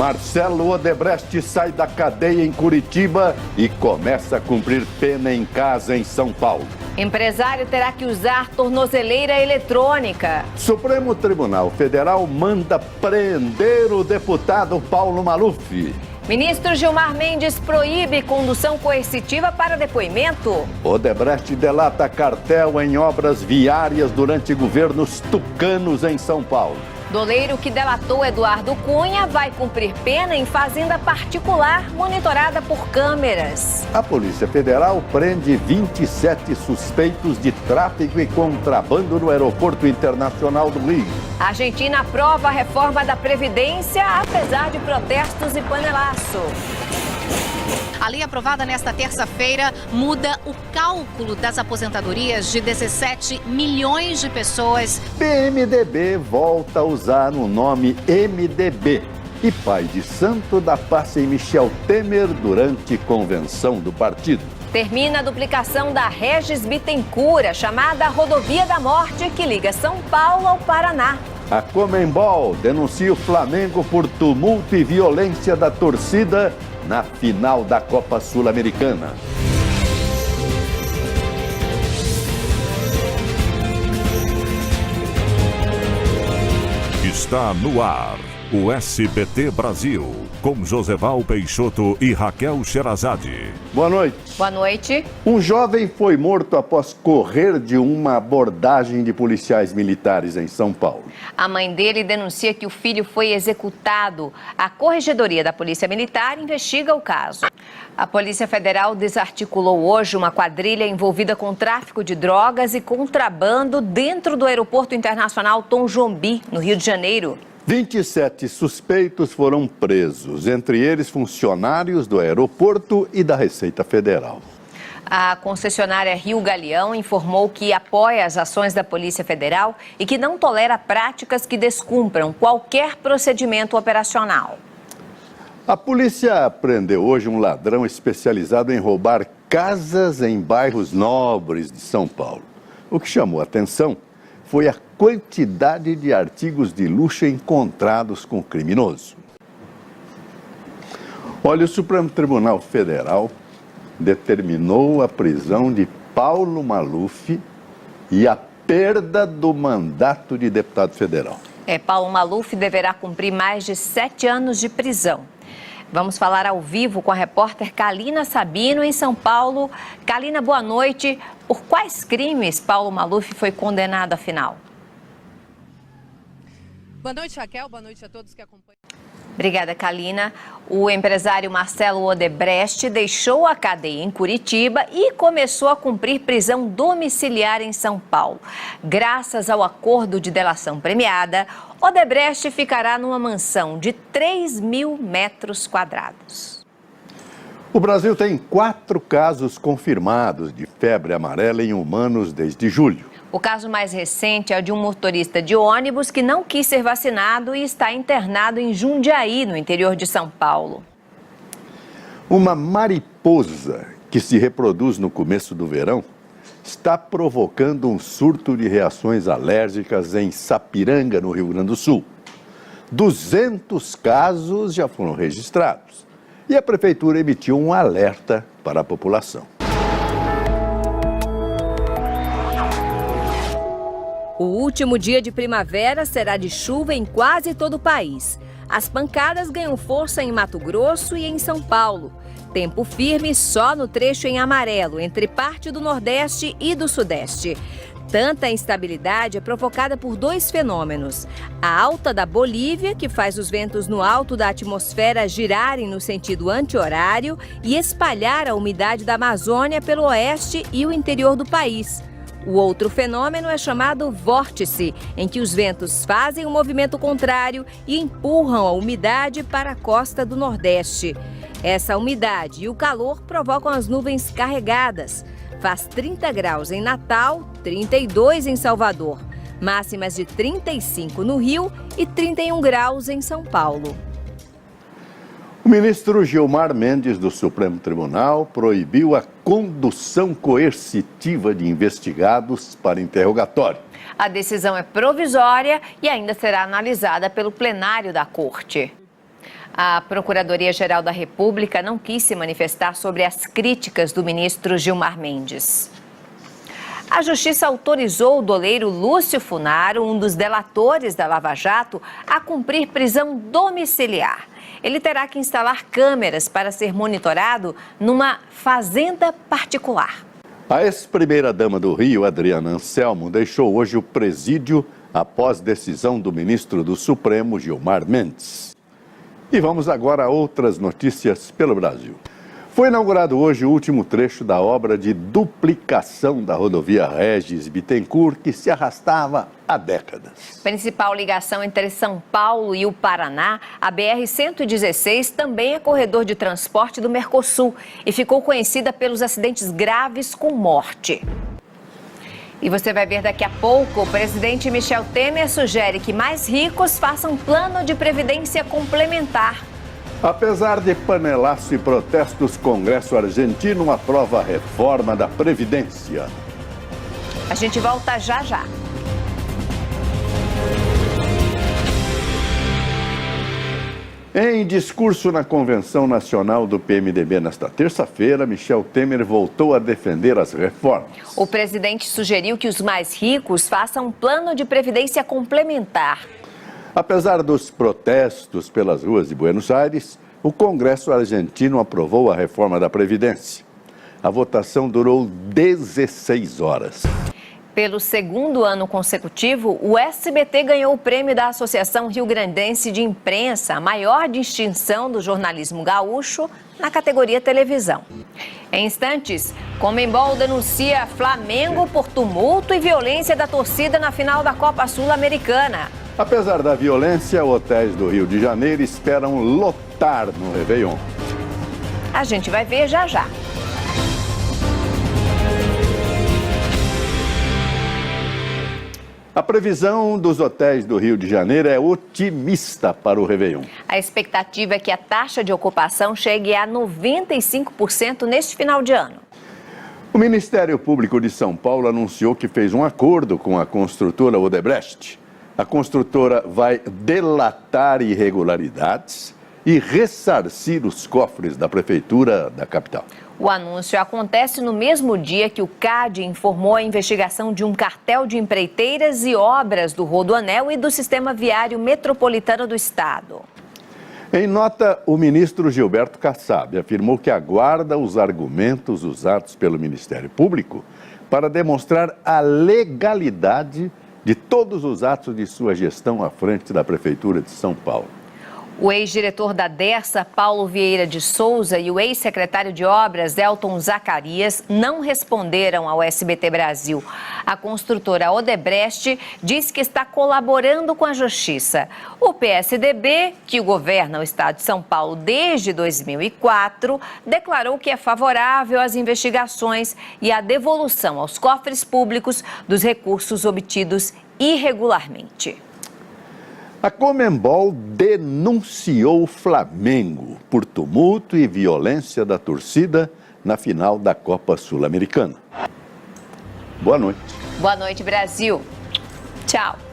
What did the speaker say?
Marcelo Odebrecht sai da cadeia em Curitiba e começa a cumprir pena em casa em São Paulo. Empresário terá que usar tornozeleira eletrônica. Supremo Tribunal Federal manda prender o deputado Paulo Maluf. Ministro Gilmar Mendes proíbe condução coercitiva para depoimento. Odebrecht delata cartel em obras viárias durante governos tucanos em São Paulo. Doleiro que delatou Eduardo Cunha vai cumprir pena em fazenda particular monitorada por câmeras. A Polícia Federal prende 27 suspeitos de tráfico e contrabando no Aeroporto Internacional do Rio. A Argentina aprova a reforma da Previdência, apesar de protestos e panelaço. A lei aprovada nesta terça-feira muda o cálculo das aposentadorias de 17 milhões de pessoas. PMDB volta a usar o nome MDB. E pai de santo dá passe em Michel Temer durante convenção do partido. Termina a duplicação da Regis Bittencourt, chamada Rodovia da Morte, que liga São Paulo ao Paraná. A Conmebol denuncia o Flamengo por tumulto e violência da torcida na final da Copa Sul-Americana. Está no ar o SBT Brasil, com Joseval Peixoto e Raquel Sherazade. Boa noite. Boa noite. Um jovem foi morto após correr de uma abordagem de policiais militares em São Paulo. A mãe dele denuncia que o filho foi executado. A Corregedoria da Polícia Militar investiga o caso. A Polícia Federal desarticulou hoje uma quadrilha envolvida com tráfico de drogas e contrabando dentro do Aeroporto Internacional Tom Jobim, no Rio de Janeiro. 27 suspeitos foram presos, entre eles funcionários do aeroporto e da Receita Federal. A concessionária Rio Galeão informou que apoia as ações da Polícia Federal e que não tolera práticas que descumpram qualquer procedimento operacional. A polícia prendeu hoje um ladrão especializado em roubar casas em bairros nobres de São Paulo. O que chamou a atenção foi a quantidade de artigos de luxo encontrados com o criminoso. Olha, o Supremo Tribunal Federal determinou a prisão de Paulo Maluf e a perda do mandato de deputado federal. Paulo Maluf deverá cumprir mais de 7 anos de prisão. Vamos falar ao vivo com a repórter Kalina Sabino, em São Paulo. Kalina, boa noite. Por quais crimes Paulo Maluf foi condenado, afinal? Boa noite, Raquel. Boa noite a todos que acompanham. Obrigada, Kalina. O empresário Marcelo Odebrecht deixou a cadeia em Curitiba e começou a cumprir prisão domiciliar em São Paulo. Graças ao acordo de delação premiada, Odebrecht ficará numa mansão de 3.000 metros quadrados. O Brasil tem 4 casos confirmados de febre amarela em humanos desde julho. O caso mais recente é o de um motorista de ônibus que não quis ser vacinado e está internado em Jundiaí, no interior de São Paulo. Uma mariposa que se reproduz no começo do verão está provocando um surto de reações alérgicas em Sapiranga, no Rio Grande do Sul. 200 casos já foram registrados e a prefeitura emitiu um alerta para a população. O último dia de primavera será de chuva em quase todo o país. As pancadas ganham força em Mato Grosso e em São Paulo. Tempo firme só no trecho em amarelo, entre parte do Nordeste e do Sudeste. Tanta instabilidade é provocada por 2 fenômenos. A alta da Bolívia, que faz os ventos no alto da atmosfera girarem no sentido anti-horário e espalhar a umidade da Amazônia pelo oeste e o interior do país. O outro fenômeno é chamado vórtice, em que os ventos fazem um movimento contrário e empurram a umidade para a costa do Nordeste. Essa umidade e o calor provocam as nuvens carregadas. Faz 30 graus em Natal, 32 em Salvador, máximas de 35 no Rio e 31 graus em São Paulo. O ministro Gilmar Mendes, do Supremo Tribunal, proibiu a condução coercitiva de investigados para interrogatório. A decisão é provisória e ainda será analisada pelo plenário da Corte. A Procuradoria-Geral da República não quis se manifestar sobre as críticas do ministro Gilmar Mendes. A Justiça autorizou o doleiro Lúcio Funaro, um dos delatores da Lava Jato, a cumprir prisão domiciliar. Ele terá que instalar câmeras para ser monitorado numa fazenda particular. A ex-primeira-dama do Rio, Adriana Anselmo, deixou hoje o presídio após decisão do ministro do Supremo, Gilmar Mendes. E vamos agora a outras notícias pelo Brasil. Foi inaugurado hoje o último trecho da obra de duplicação da rodovia Regis Bittencourt, que se arrastava há décadas. Principal ligação entre São Paulo e o Paraná, a BR-116 também é corredor de transporte do Mercosul e ficou conhecida pelos acidentes graves com morte. E você vai ver daqui a pouco, o presidente Michel Temer sugere que mais ricos façam plano de previdência complementar. Apesar de panelaço e protestos, Congresso argentino aprova a reforma da Previdência. A gente volta já já. Em discurso na Convenção Nacional do PMDB nesta terça-feira, Michel Temer voltou a defender as reformas. O presidente sugeriu que os mais ricos façam um plano de previdência complementar. Apesar dos protestos pelas ruas de Buenos Aires, o Congresso argentino aprovou a reforma da Previdência. A votação durou 16 horas. Pelo segundo ano consecutivo, o SBT ganhou o prêmio da Associação Rio-Grandense de Imprensa, a maior distinção do jornalismo gaúcho na categoria televisão. Em instantes, Conmebol denuncia Flamengo por tumulto e violência da torcida na final da Copa Sul-Americana. Apesar da violência, hotéis do Rio de Janeiro esperam lotar no Réveillon. A gente vai ver já já. A previsão dos hotéis do Rio de Janeiro é otimista para o Réveillon. A expectativa é que a taxa de ocupação chegue a 95% neste final de ano. O Ministério Público de São Paulo anunciou que fez um acordo com a construtora Odebrecht. A construtora vai delatar irregularidades e ressarcir os cofres da Prefeitura da capital. O anúncio acontece no mesmo dia que o CAD informou a investigação de um cartel de empreiteiras e obras do Rodoanel e do Sistema Viário Metropolitano do Estado. Em nota, o ministro Gilberto Kassab afirmou que aguarda os argumentos usados pelo Ministério Público para demonstrar a legalidade de todos os atos de sua gestão à frente da Prefeitura de São Paulo. O ex-diretor da Dersa, Paulo Vieira de Souza, e o ex-secretário de Obras, Elton Zacarias, não responderam ao SBT Brasil. A construtora Odebrecht diz que está colaborando com a Justiça. O PSDB, que governa o estado de São Paulo desde 2004, declarou que é favorável às investigações e à devolução aos cofres públicos dos recursos obtidos irregularmente. A Conmebol denunciou o Flamengo por tumulto e violência da torcida na final da Copa Sul-Americana. Boa noite. Boa noite, Brasil. Tchau.